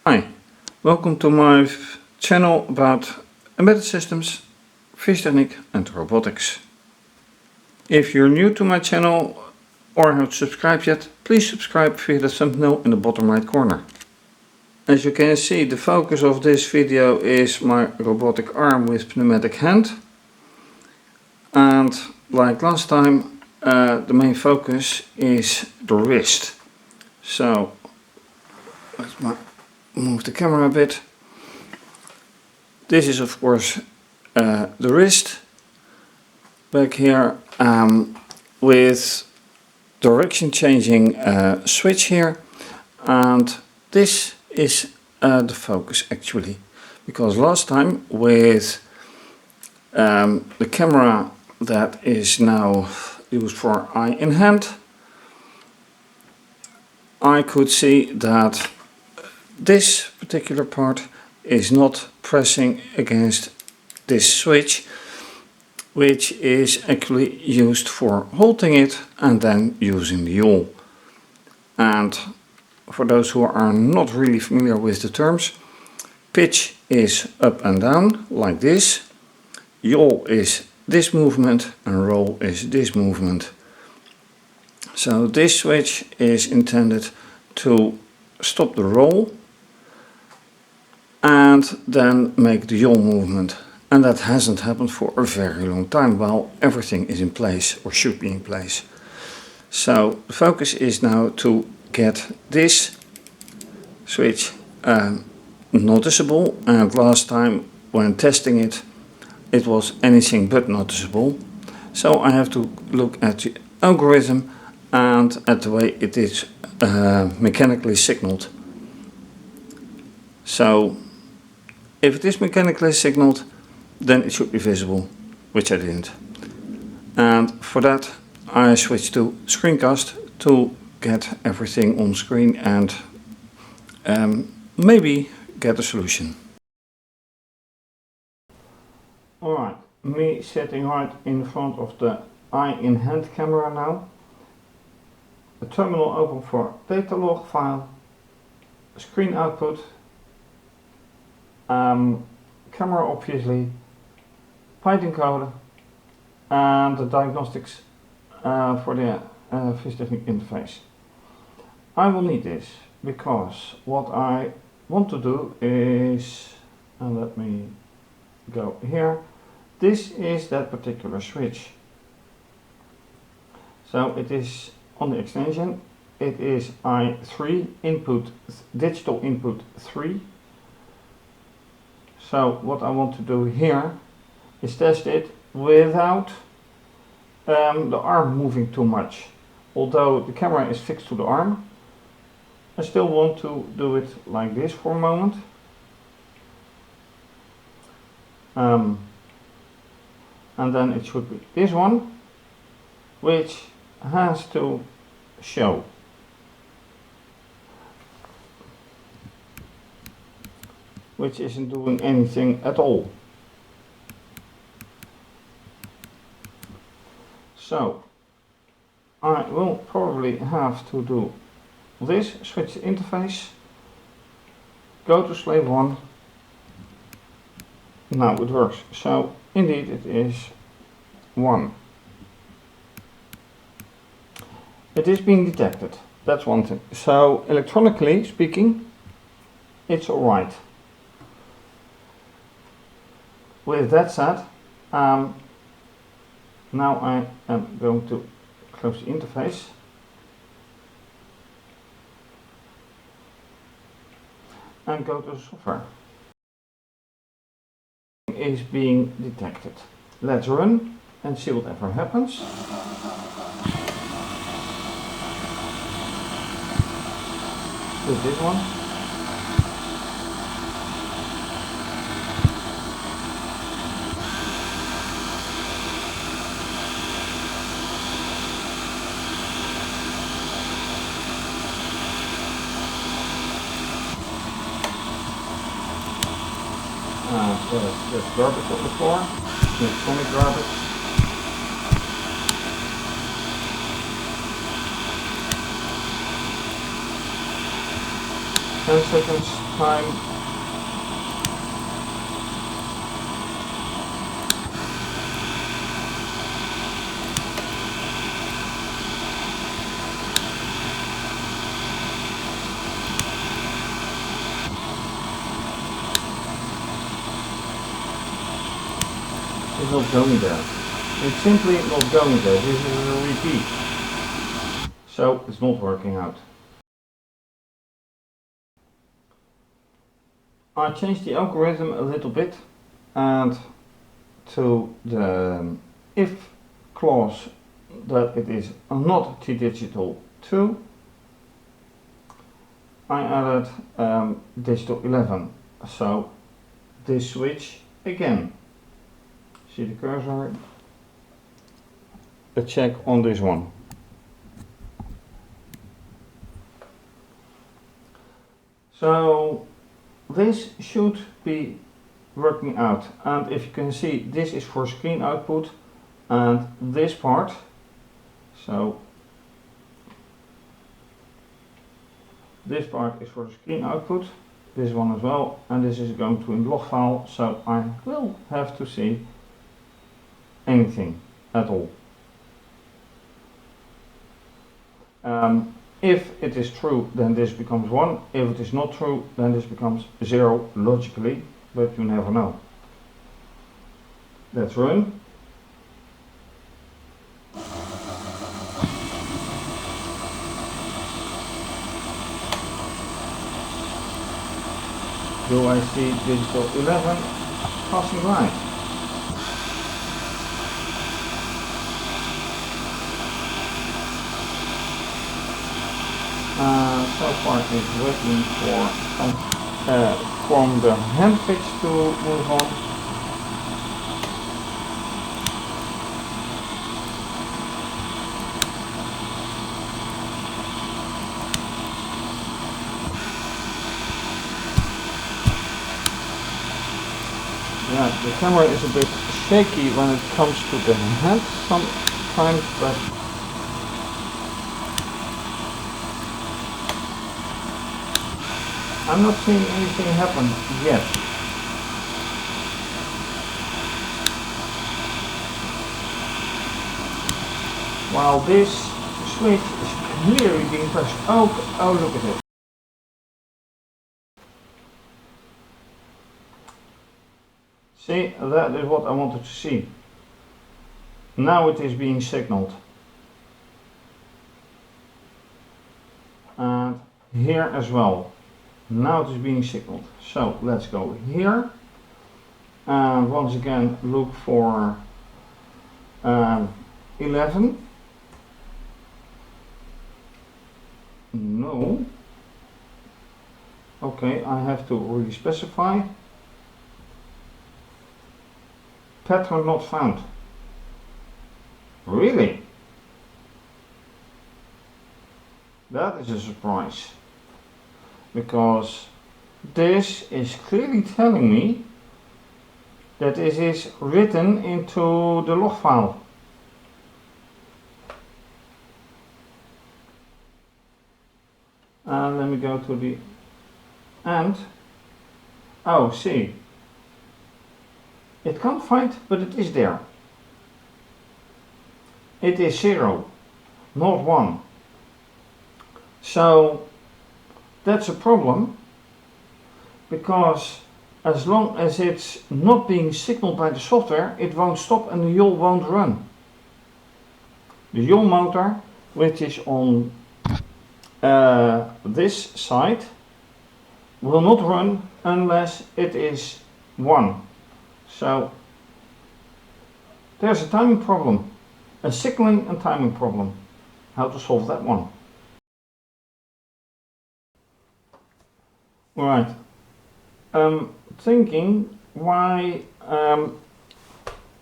Hi, welcome to my channel about embedded systems, fischtechnik and robotics. If you're new to my channel or haven't subscribed yet, please subscribe via the thumbnail in the bottom right corner. As you can see, the focus of this video is my robotic arm with pneumatic hand. And like last time, the main focus is the wrist. So let's move the camera a bit. This is of course the wrist back here with direction changing switch here, and this is the focus actually, because last time with the camera that is now used for eye in hand, I could see that this particular part is not pressing against this switch, which is actually used for holding it and then using the yaw. And for those who are not really familiar with the terms, pitch is up and down like this, yaw is this movement and roll is this movement. So this switch is intended to stop the roll and then make the yaw movement, and that hasn't happened for a very long time while everything is in place or should be in place. So the focus is now to get this switch noticeable, and last time when testing it, it was anything but noticeable. So I have to look at the algorithm and at the way it is mechanically signaled. So if it is mechanically signaled, then it should be visible, which I didn't. And for that I switched to screencast to get everything on screen and maybe get a solution. Alright, me sitting right in front of the eye in hand camera now. The terminal open for data log file, screen output, camera obviously, Python code, and the diagnostics for the fischtechnik interface. I will need this because what I want to do is, and let me go here, this is that particular switch. So it is on the extension, it is I3 input, digital input 3. So what I want to do here is test it without the arm moving too much. Although the camera is fixed to the arm, I still want to do it like this for a moment. And then it should be this one, which has to show. Which isn't doing anything at all. So I will probably have to do this, switch the interface, go to slave 1. Now it works. So indeed it is 1. It is being detected, that's one thing. So electronically speaking, it's alright. With that said, now I am going to close the interface and go to the software. Is being detected. Let's run and see whatever happens. With this one. So there's garbage on the floor, electronic garbage. 10 seconds time. It's not going there. It's simply not going there. This is a repeat. So it's not working out. I changed the algorithm a little bit, and to the if clause that it is not T-digital 2, I added digital 11. So this switch again. See the cursor? A check on this one. So this should be working out, and if you can see, this is for screen output, and this part, so this part is for the screen output, this one as well, and this is going to a log file, so I will have to see anything at all. If it is true, then this becomes 1. If it is not true, then this becomes 0 logically, but you never know. Let's run. Do I see digital 11 passing by? So far it's waiting for from the hand fix to move on. Yeah, the camera is a bit shaky when it comes to the hand sometimes, but I'm not seeing anything happen yet. While this switch is clearly being pressed. Oh, look at it. See, that is what I wanted to see. Now it is being signaled. And here as well. Now it is being signaled. So let's go here and once again look for 11. No. Okay, I have to really specify. Pattern not found. Really? That is a surprise. Because this is clearly telling me that this is written into the log file. And let me go to the end. Oh, see. It can't find, but it is there. It is 0, not 1. So that's a problem, because as long as it's not being signaled by the software, it won't stop and the yaw won't run. The yaw motor, which is on this side, will not run unless it is 1. So there's a timing problem, a signaling and timing problem. How to solve that one? Right, thinking why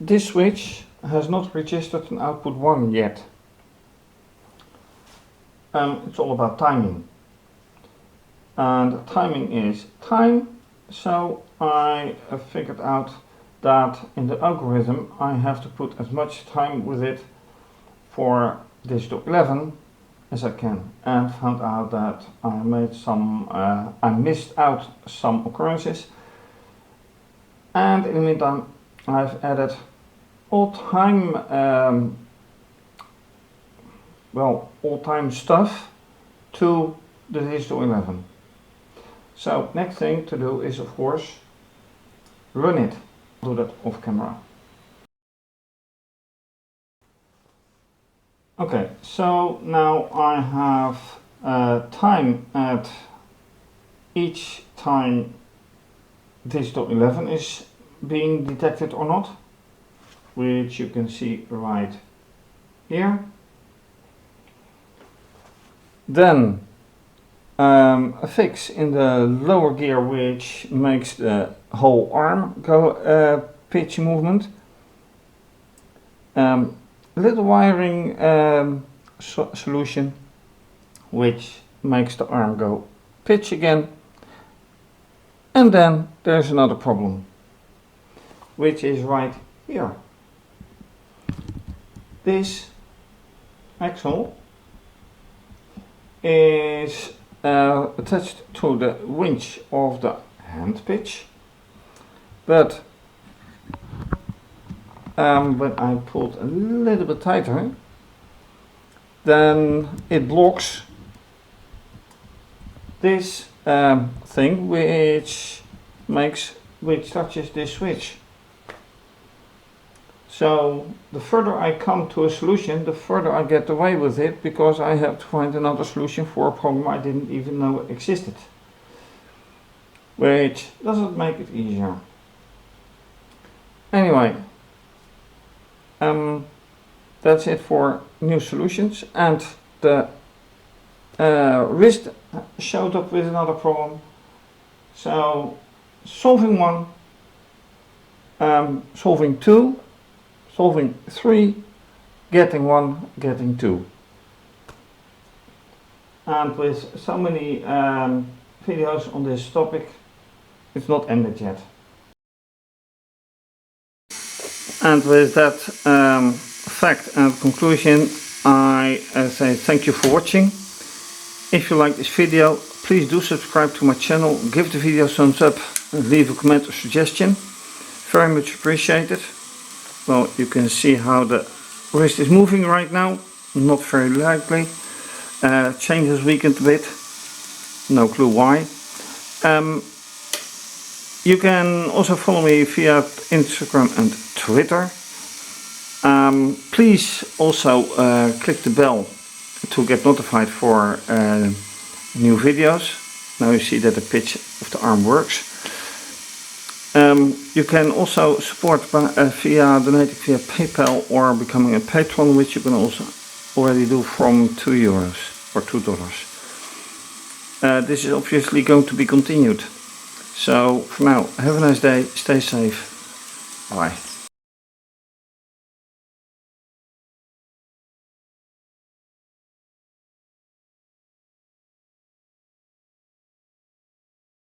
this switch has not registered an output 1 yet. It's all about timing, and timing is time, so I figured out that in the algorithm I have to put as much time with it for digital 11 as I can, and found out that I missed out some occurrences. And in the meantime, I've added all-time stuff to the digital 11. So next thing to do is, of course, run it. I'll do that off camera. Okay, so now I have time at each time digital 11 is being detected or not, which you can see right here. Then a fix in the lower gear which makes the whole arm go pitch movement. Little wiring solution which makes the arm go pitch again. And then there's another problem, which is right here. This axle is attached to the winch of the hand pitch, but when I pulled a little bit tighter, then it blocks this thing which touches this switch. So the further I come to a solution, the further I get away with it, because I have to find another solution for a problem I didn't even know existed, which doesn't make it easier. Anyway, that's it for new solutions. And the wrist showed up with another problem. So solving one, solving two, solving three, getting one, getting two. And with so many videos on this topic, it's not ended yet. And with that fact and conclusion, I say thank you for watching. If you like this video, please do subscribe to my channel, give the video a thumbs up and leave a comment or suggestion. Very much appreciated. Well, you can see how the wrist is moving right now, not very likely. Changes weakened a bit, no clue why. You can also follow me via Instagram and Twitter. Please also click the bell to get notified for new videos. Now you see that the pitch of the arm works. You can also support via donating via PayPal or becoming a patron, which you can also already do from €2 or $2. This is obviously going to be continued. So for now, have a nice day, stay safe, bye.